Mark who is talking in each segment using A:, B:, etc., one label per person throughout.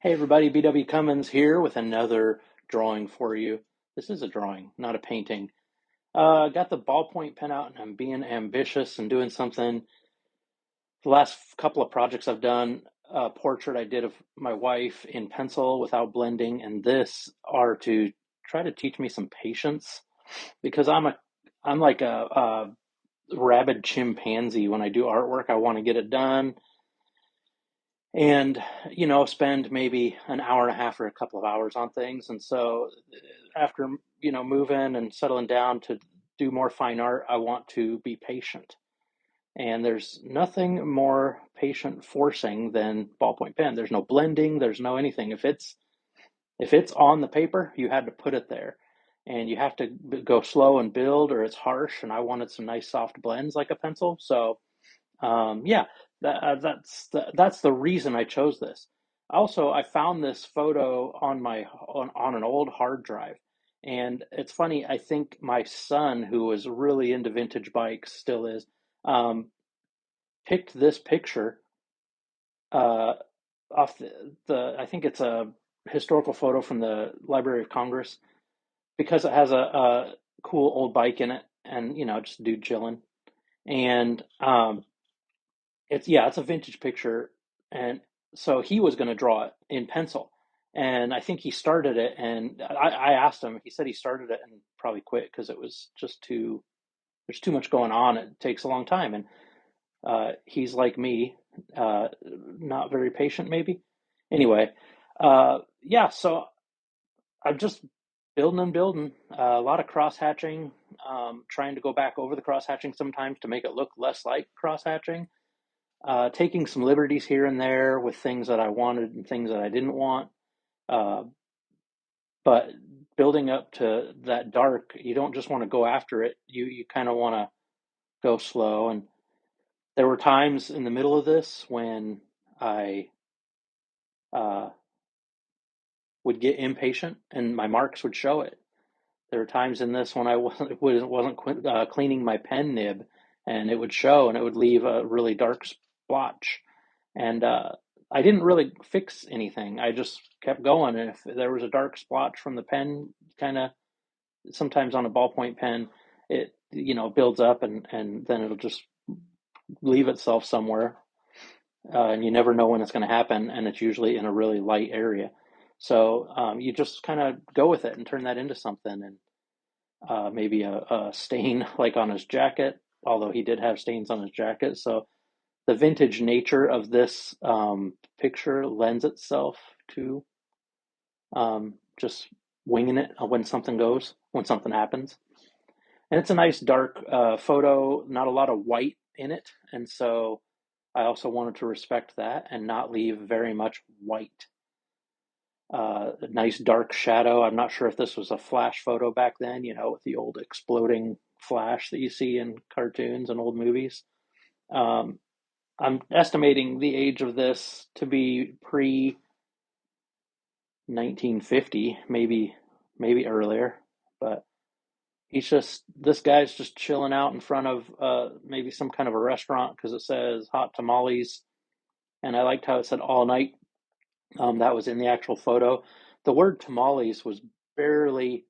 A: Hey everybody, bwcummins here with another drawing for you. This is a drawing, not a painting. Got the ballpoint pen out and I'm being ambitious and doing something. The last couple of projects I've done, a portrait I did of my wife in pencil without blending, and this are to try to teach me some patience because I'm like a rabid chimpanzee when I do artwork. I want to get it done and spend maybe an hour and a half or a couple of hours on things. And so after moving and settling down to do more fine art, I want to be patient, and there's nothing more patient forcing than ballpoint pen. There's no blending, there's no anything. If it's on the paper, you had to put it there, and you have to go slow and build or it's harsh, and I wanted some nice soft blends like a pencil. So yeah, that's the reason I chose this. Also, I found this photo on an old hard drive, and it's funny. I think my son, who was really into vintage bikes, still is, um, picked this picture uh, off the. I think it's a historical photo from the Library of Congress because it has a cool old bike in it, and just a dude chilling. And it's a vintage picture, and so he was going to draw it in pencil, and I think he started it, and I asked him. He said he started it and probably quit because it was just too. There's too much going on. It takes a long time, and he's like me, not very patient, maybe. Anyway, yeah. So I'm just building and building. A lot of cross hatching. Trying to go back over the cross hatching sometimes to make it look less like cross hatching, taking some liberties here and there with things that I wanted and things that I didn't want. Uh, but building up to that dark, you don't just want to go after it. You kind of want to go slow. And there were times in the middle of this when I uh, would get impatient and my marks would show it. There were times in this when I wasn't cleaning my pen nib, and it would show, and it would leave a really dark splotch. And I didn't really fix anything. I just kept going. And if there was a dark splotch from the pen, kind of sometimes on a ballpoint pen, it builds up, and then it'll just leave itself somewhere, and you never know when it's going to happen. And it's usually in a really light area. So you just kind of go with it and turn that into something. And maybe a stain like on his jacket, although he did have stains on his jacket. So the vintage nature of this picture lends itself to just winging it when something happens. And it's a nice dark photo, not a lot of white in it. And so I also wanted to respect that and not leave very much white. A nice dark shadow. I'm not sure if this was a flash photo back then, with the old exploding flash that you see in cartoons and old movies. Um, I'm estimating the age of this to be pre 1950, maybe earlier. But this guy's just chilling out in front of maybe some kind of a restaurant because it says hot tamales, and I liked how it said all night. That was in the actual photo. The word tamales was barely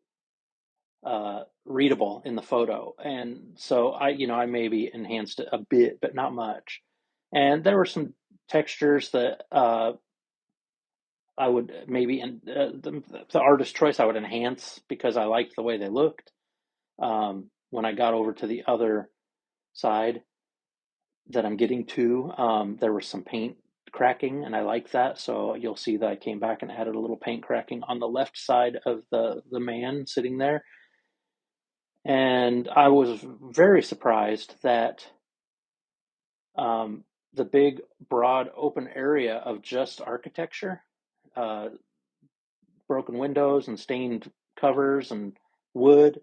A: readable in the photo, and so I maybe enhanced it a bit, but not much. And there were some textures that I would maybe, the artist choice I would enhance because I liked the way they looked. When I got over to the other side that I'm getting to, there was some paint cracking, and I like that. So you'll see that I came back and added a little paint cracking on the left side of the man sitting there. And I was very surprised that the big, broad, open area of just architecture, uh, broken windows and stained covers and wood,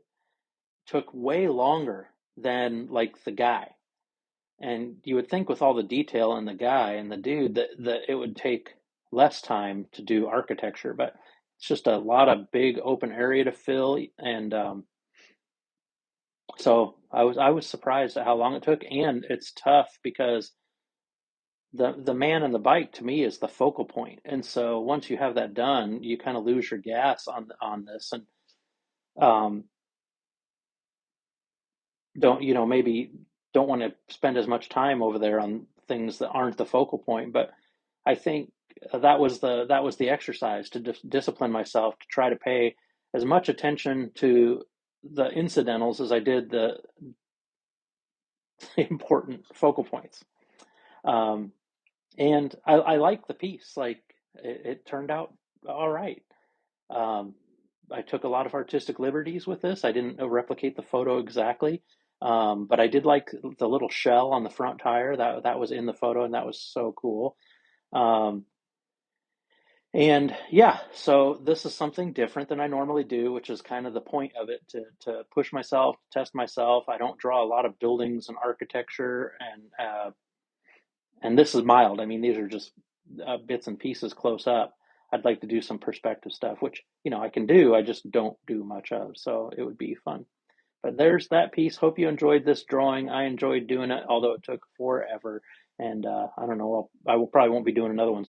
A: took way longer than like the guy. And you would think with all the detail in the guy and the dude that it would take less time to do architecture, but it's just a lot of big open area to fill. And so I was surprised at how long it took, and it's tough because the man and the bike to me is the focal point. And so once you have that done, you kind of lose your gas on this, and um, don't maybe don't want to spend as much time over there on things that aren't the focal point. But I think that was the exercise to discipline myself to try to pay as much attention to the incidentals as I did the important focal points. Um, and I like the piece. Like it turned out all right. Um, I took a lot of artistic liberties with this. I didn't replicate the photo exactly, but I did like the little shell on the front tire that was in the photo, and that was so cool. Um, and yeah, so this is something different than I normally do, which is kind of the point of it, to push myself, test myself. I don't draw a lot of buildings and architecture, and this is mild. I mean, these are just bits and pieces close up. I'd like to do some perspective stuff, which I can do. I just don't do much of, so it would be fun. But there's that piece. Hope you enjoyed this drawing. I enjoyed doing it, although it took forever. And I don't know. I will probably won't be doing another one